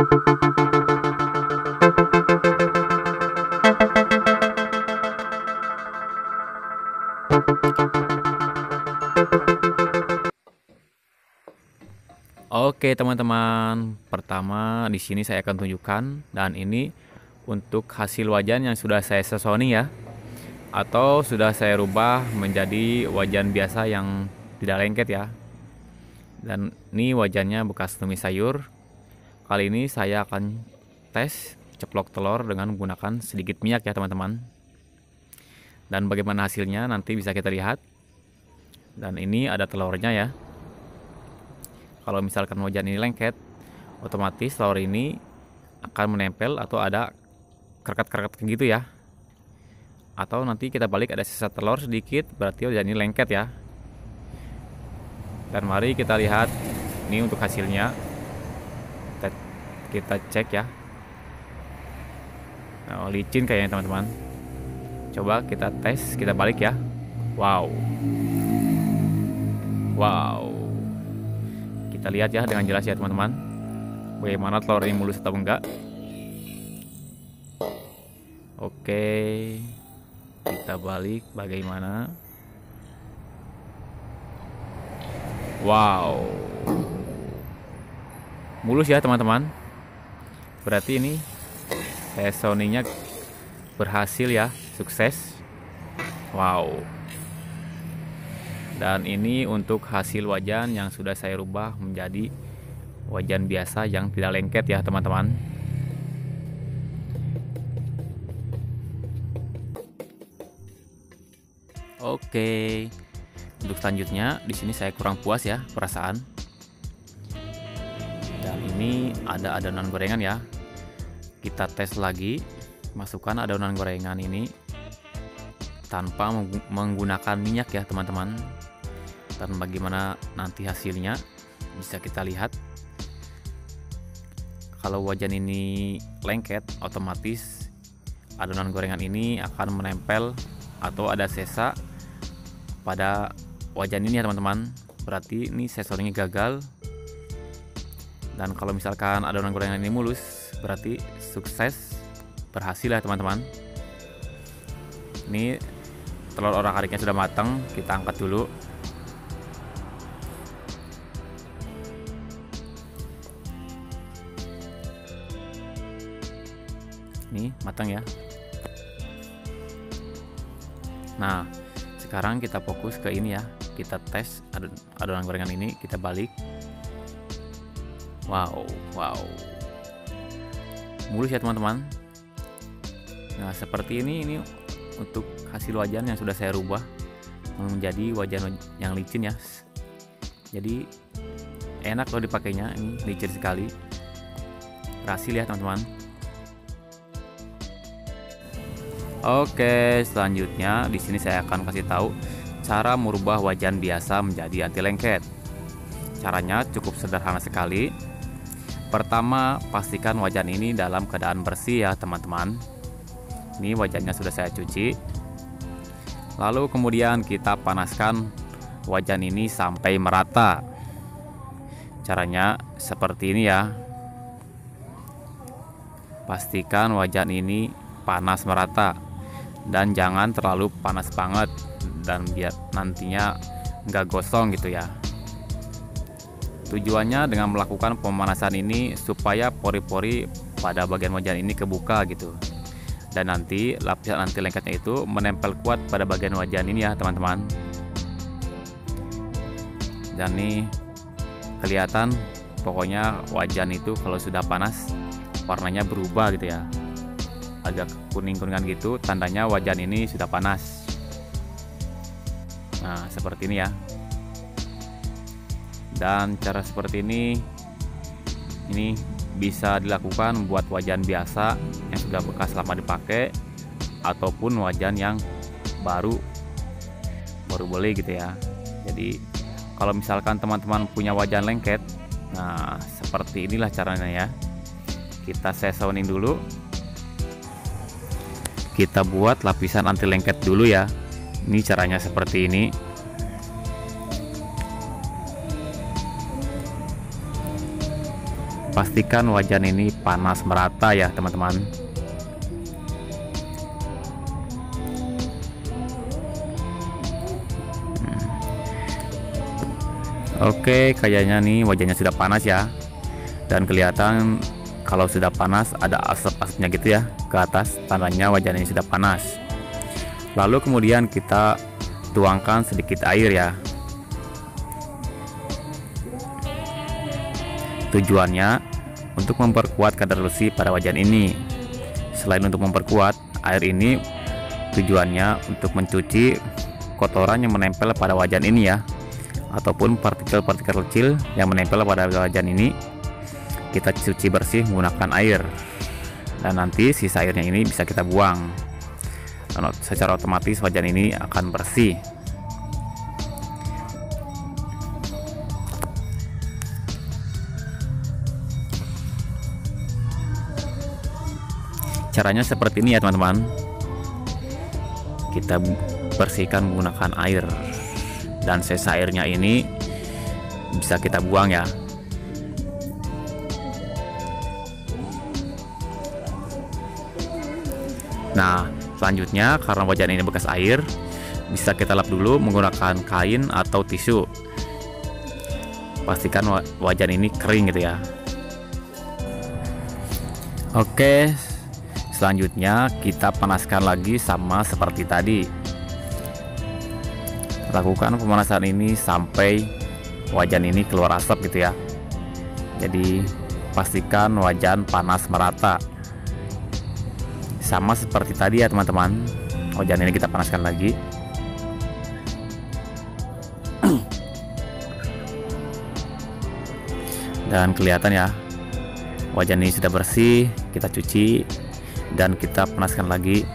Oke teman-teman, pertama di sini saya akan tunjukkan, dan ini untuk hasil wajan yang sudah saya sesoni ya, atau sudah saya rubah menjadi wajan biasa yang tidak lengket ya. Dan ini wajannya bekas tumis sayur. Kali ini saya akan tes ceplok telur dengan menggunakan sedikit minyak ya teman-teman. Dan bagaimana hasilnya nanti bisa kita lihat. Dan ini ada telurnya ya. Kalau misalkan wajan ini lengket, otomatis telur ini akan menempel atau ada kerkat-kerkat gitu ya. Atau nanti kita balik ada sisa telur sedikit, berarti wajan ini lengket ya. Dan mari kita lihat ini untuk hasilnya. Kita cek ya. Nah, licin kayaknya teman-teman. Coba kita tes, kita balik ya. Wow. Kita lihat ya dengan jelas ya teman-teman, bagaimana telur ini mulus atau enggak. Oke, kita balik bagaimana. Wow, mulus ya teman-teman. Berarti ini sesoninya berhasil ya, sukses. Wow. Dan ini untuk hasil wajan yang sudah saya rubah menjadi wajan biasa yang tidak lengket ya teman-teman. Oke. Untuk selanjutnya di sini saya kurang puas ya perasaan. Dan ini ada adonan gorengan ya. Kita tes lagi, masukkan adonan gorengan ini tanpa menggunakan minyak ya teman-teman. Dan bagaimana nanti hasilnya bisa kita lihat. Kalau wajan ini lengket, otomatis adonan gorengan ini akan menempel atau ada sisa pada wajan ini ya teman-teman. Berarti ini sesoninya gagal. Dan kalau misalkan adonan gorengan ini mulus, berarti sukses, berhasil ya teman-teman. Ini telur orak-ariknya sudah matang, kita angkat dulu. Ini matang ya. Nah, sekarang kita fokus ke ini ya. Kita tes adonan gorengan ini, kita balik. Wow. Mulus ya teman-teman. Nah, seperti ini untuk hasil wajan yang sudah saya rubah menjadi wajan yang licin ya. Jadi enak loh dipakainya, ini licin sekali. Berhasil ya teman-teman. Oke, selanjutnya di sini saya akan kasih tahu cara merubah wajan biasa menjadi anti lengket. Caranya cukup sederhana sekali. Pertama, pastikan wajan ini dalam keadaan bersih ya teman-teman. Ini wajannya sudah saya cuci. Lalu kemudian kita panaskan wajan ini sampai merata. Caranya seperti ini ya. Pastikan wajan ini panas merata. Dan jangan terlalu panas banget, dan biar nantinya nggak gosong gitu ya. Tujuannya dengan melakukan pemanasan ini supaya pori-pori pada bagian wajan ini kebuka gitu. Dan nanti lapisan anti lengketnya itu menempel kuat pada bagian wajan ini ya teman-teman. Dan nih kelihatan pokoknya wajan itu kalau sudah panas warnanya berubah gitu ya. Agak kuning-kuningan gitu, tandanya wajan ini sudah panas. Nah, seperti ini ya. Dan cara seperti ini bisa dilakukan buat wajan biasa yang sudah bekas lama dipakai ataupun wajan yang baru beli gitu ya. Jadi kalau misalkan teman-teman punya wajan lengket, nah seperti inilah caranya ya. Kita seasoning dulu. Kita buat lapisan anti lengket dulu ya. Ini caranya seperti ini. Pastikan wajan ini panas merata ya teman-teman. Oke, kayaknya nih wajannya sudah panas ya. Dan kelihatan kalau sudah panas ada asap-asapnya gitu ya ke atas, tandanya wajan ini sudah panas. Lalu kemudian kita tuangkan sedikit air ya. Tujuannya untuk memperkuat kadar besi pada wajan ini. Selain untuk memperkuat, air ini tujuannya untuk mencuci kotoran yang menempel pada wajan ini ya, ataupun partikel-partikel kecil yang menempel pada wajan ini kita cuci bersih menggunakan air, dan nanti sisa airnya ini bisa kita buang, dan secara otomatis wajan ini akan bersih. Caranya seperti ini ya teman-teman. Kita bersihkan menggunakan air, dan sisa airnya ini bisa kita buang ya. Nah, selanjutnya karena wajan ini bekas air, bisa kita lap dulu menggunakan kain atau tisu. Pastikan wajan ini kering gitu ya. Oke, selanjutnya kita panaskan lagi sama seperti tadi. Lakukan pemanasan ini sampai wajan ini keluar asap gitu ya. Jadi pastikan wajan panas merata. Sama seperti tadi ya teman-teman. Wajan ini kita panaskan lagi. Dan kelihatan ya, wajan ini sudah bersih. Kita cuci dan kita panaskan lagi.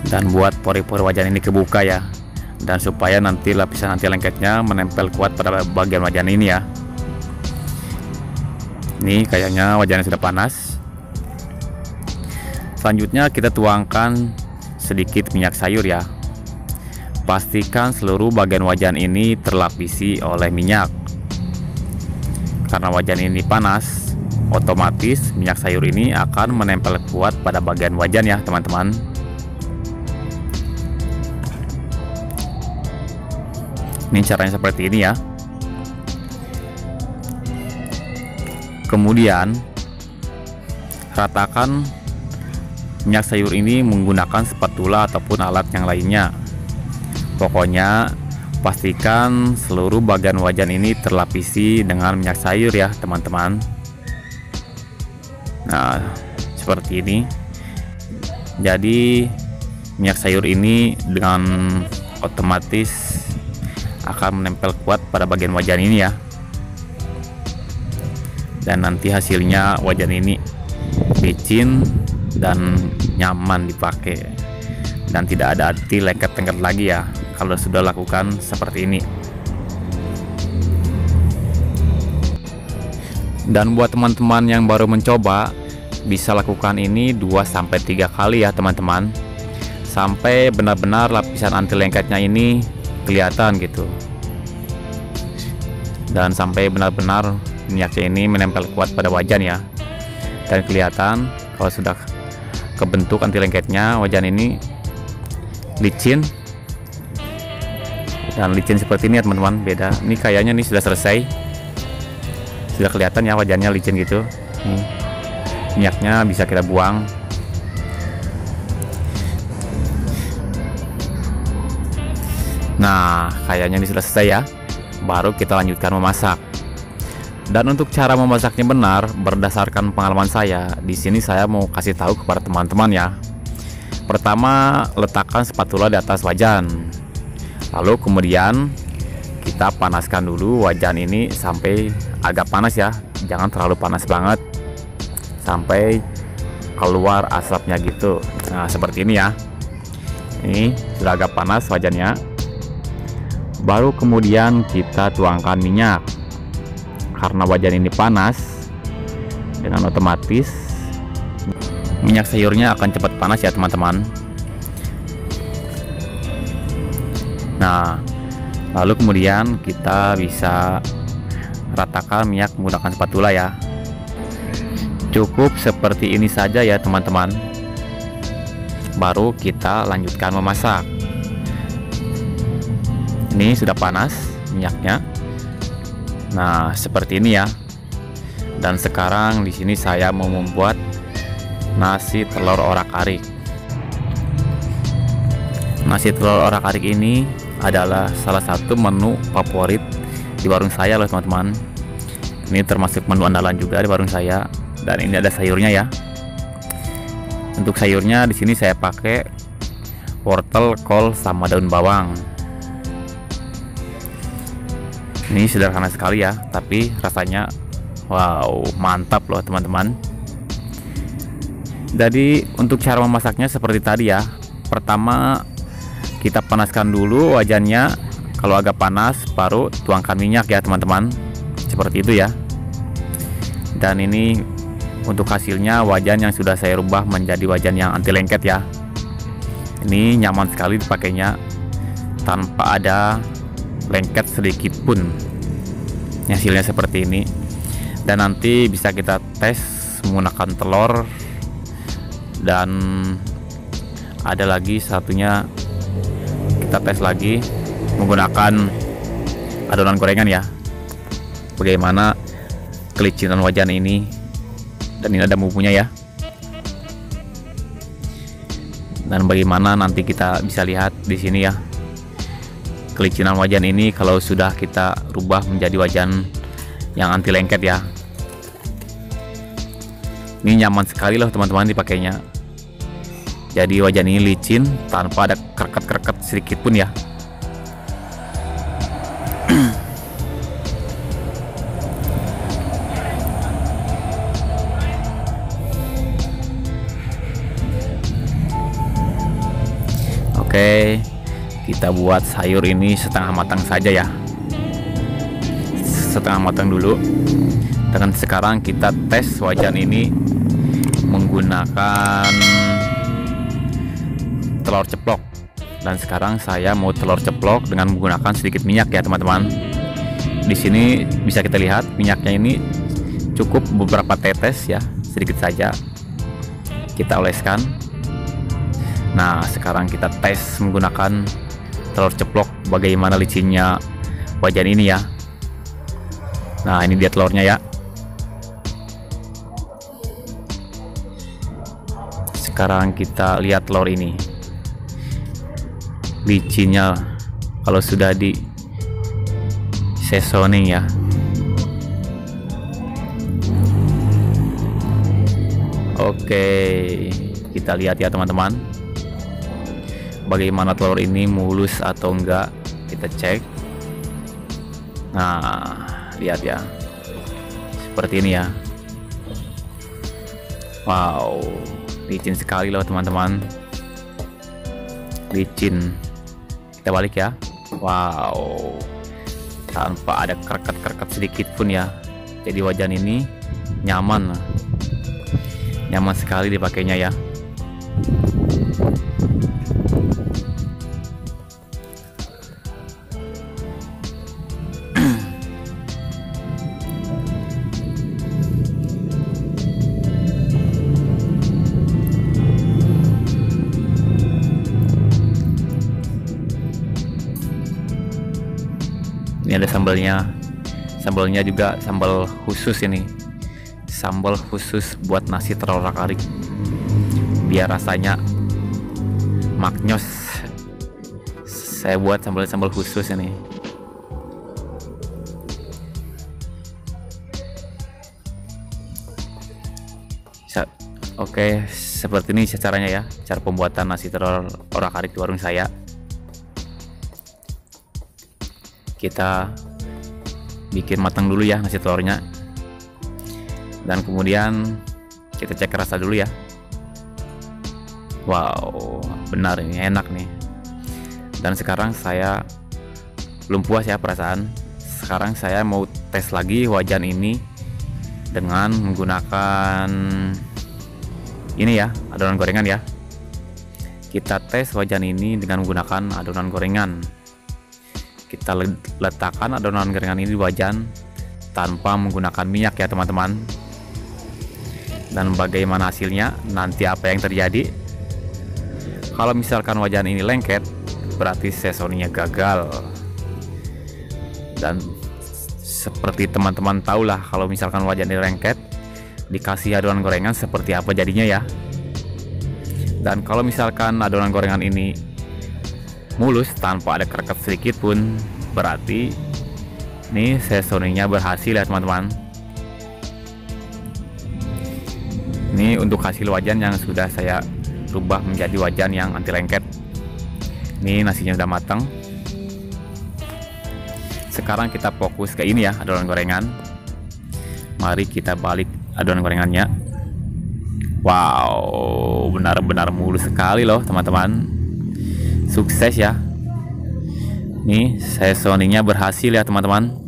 Dan buat pori-pori wajan ini kebuka ya, dan supaya nanti lapisan anti lengketnya menempel kuat pada bagian wajan ini ya. Ini kayaknya wajannya sudah panas. Selanjutnya kita tuangkan sedikit minyak sayur ya. Pastikan seluruh bagian wajan ini terlapisi oleh minyak. Karena wajan ini panas, otomatis minyak sayur ini akan menempel kuat pada bagian wajan ya teman-teman. Ini caranya seperti ini ya. Kemudian ratakan minyak sayur ini menggunakan spatula ataupun alat yang lainnya. Pokoknya pastikan seluruh bagian wajan ini terlapisi dengan minyak sayur ya teman-teman. Nah, seperti ini. Jadi minyak sayur ini dengan otomatis akan menempel kuat pada bagian wajan ini ya. Dan nanti hasilnya wajan ini licin dan nyaman dipakai, dan tidak ada arti lengket-lengket lagi ya kalau sudah lakukan seperti ini. Dan buat teman-teman yang baru mencoba, bisa lakukan ini 2-3 kali ya teman-teman, sampai benar-benar lapisan anti lengketnya ini kelihatan gitu, dan sampai benar-benar minyaknya ini menempel kuat pada wajan ya. Dan kelihatan kalau sudah kebentuk anti lengketnya, wajan ini licin, dan licin seperti ini ya teman-teman. Beda, ini kayaknya nih sudah selesai, sudah kelihatan ya wajannya licin gitu. Minyaknya bisa kita buang. Nah, kayaknya ini sudah selesai ya. Baru kita lanjutkan memasak. Dan untuk cara memasaknya benar, berdasarkan pengalaman saya, di sini saya mau kasih tahu kepada teman-teman ya. Pertama, letakkan spatula di atas wajan. Lalu kemudian kita panaskan dulu wajan ini sampai agak panas ya. Jangan terlalu panas banget, sampai keluar asapnya gitu. Nah, seperti ini ya. Ini sudah agak panas wajannya. Baru kemudian kita tuangkan minyak. Karena wajan ini panas, dengan otomatis minyak sayurnya akan cepat panas ya teman-teman. Nah, lalu kemudian kita bisa ratakan minyak menggunakan spatula ya. Cukup seperti ini saja ya teman-teman. Baru kita lanjutkan memasak. Ini sudah panas minyaknya. Nah, seperti ini ya. Dan sekarang di sini saya mau membuat nasi telur orak-arik. Nasi telur orak-arik ini adalah salah satu menu favorit di warung saya loh teman-teman. Ini termasuk menu andalan juga di warung saya. Dan ini ada sayurnya ya. Untuk sayurnya di sini saya pakai wortel, kol, sama daun bawang. Ini sederhana sekali ya, tapi rasanya wow, mantap loh teman-teman. Jadi untuk cara memasaknya seperti tadi ya. Pertama kita panaskan dulu wajannya. Kalau agak panas baru tuangkan minyak ya teman-teman. Seperti itu ya. Dan ini untuk hasilnya wajan yang sudah saya rubah menjadi wajan yang anti lengket ya. Ini nyaman sekali dipakainya tanpa ada lengket sedikit pun. Hasilnya seperti ini. Dan nanti bisa kita tes menggunakan telur. Dan ada lagi satunya kita tes lagi menggunakan adonan gorengan ya. Bagaimana kelicinan wajan ini. Dan ini ada bumbunya ya. Dan bagaimana nanti kita bisa lihat di sini ya. Kelicinan wajan ini kalau sudah kita rubah menjadi wajan yang anti lengket ya. Ini nyaman sekali loh teman-teman dipakainya. Jadi wajan ini licin tanpa ada kereket-kereket sedikit pun ya. Oke, kita buat sayur ini setengah matang saja ya. Setengah matang dulu. Dan sekarang kita tes wajan ini menggunakan telur ceplok. Dan sekarang saya mau telur ceplok dengan menggunakan sedikit minyak ya teman-teman. Di sini bisa kita lihat minyaknya ini cukup beberapa tetes ya, sedikit saja. Kita oleskan. Nah, sekarang kita tes menggunakan telur ceplok bagaimana licinnya wajan ini ya. Nah, ini dia telurnya ya. Sekarang kita lihat telur ini. Licinnya kalau sudah di seasoning ya. Oke, kita lihat ya teman-teman. Bagaimana telur ini mulus atau enggak, kita cek. Nah, lihat ya. Seperti ini ya. Wow, licin sekali loh teman-teman. Licin. Kita balik ya. Wow, tanpa ada kereket-kereket sedikit pun ya. Jadi wajan ini nyaman sekali dipakainya ya. Ini ada sambalnya juga sambal khusus ini, sambal khusus buat nasi telur orak-arik biar rasanya maknyos. Saya buat sambal khusus ini. Oke, seperti ini caranya ya, cara pembuatan nasi telur orak-arik di warung saya. Kita bikin matang dulu ya nasi telurnya, dan kemudian kita cek rasa dulu ya. Wow, benar ini enak nih. Dan sekarang saya belum puas ya perasaan. Sekarang saya mau tes lagi wajan ini dengan menggunakan ini ya, adonan gorengan ya. Kita tes wajan ini dengan menggunakan adonan gorengan. Kita letakkan adonan gorengan ini di wajan tanpa menggunakan minyak ya teman-teman. Dan bagaimana hasilnya, nanti apa yang terjadi? Kalau misalkan wajan ini lengket, berarti seasoningnya gagal. Dan seperti teman-teman tahulah, kalau misalkan wajan ini lengket, dikasih adonan gorengan seperti apa jadinya ya. Dan kalau misalkan adonan gorengan ini mulus tanpa ada kerekep sedikit pun, berarti ini seasoningnya berhasil ya teman-teman. Ini untuk hasil wajan yang sudah saya rubah menjadi wajan yang anti lengket. Ini nasinya sudah matang. Sekarang kita fokus ke ini ya, adonan gorengan. Mari kita balik adonan gorengannya. Wow, benar-benar mulus sekali loh teman-teman. Sukses ya. Nih, seasoningnya berhasil ya teman-teman.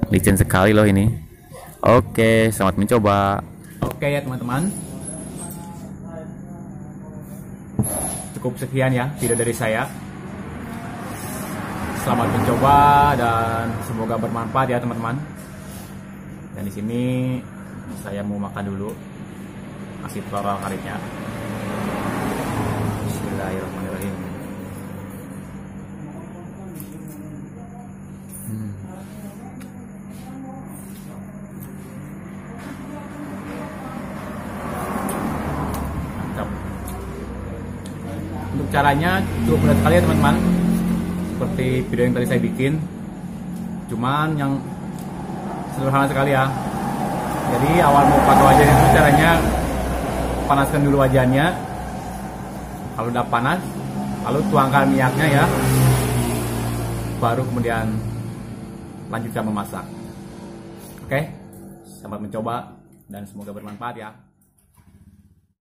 Licin sekali loh ini. Oke, selamat mencoba. Oke ya teman-teman, cukup sekian ya video dari saya. Selamat mencoba dan semoga bermanfaat ya teman-teman. Dan di sini saya mau makan dulu nasi telur karetnya. Bismillahirrahmanirrahim. Untuk caranya cukup mudah sekali ya teman-teman, seperti video yang tadi saya bikin, cuman yang sederhana sekali ya. Jadi awal mau pakai wajan itu caranya panaskan dulu wajannya. Kalau udah panas, lalu tuangkan minyaknya ya, baru kemudian lanjutkan memasak. Oke, selamat mencoba dan semoga bermanfaat ya.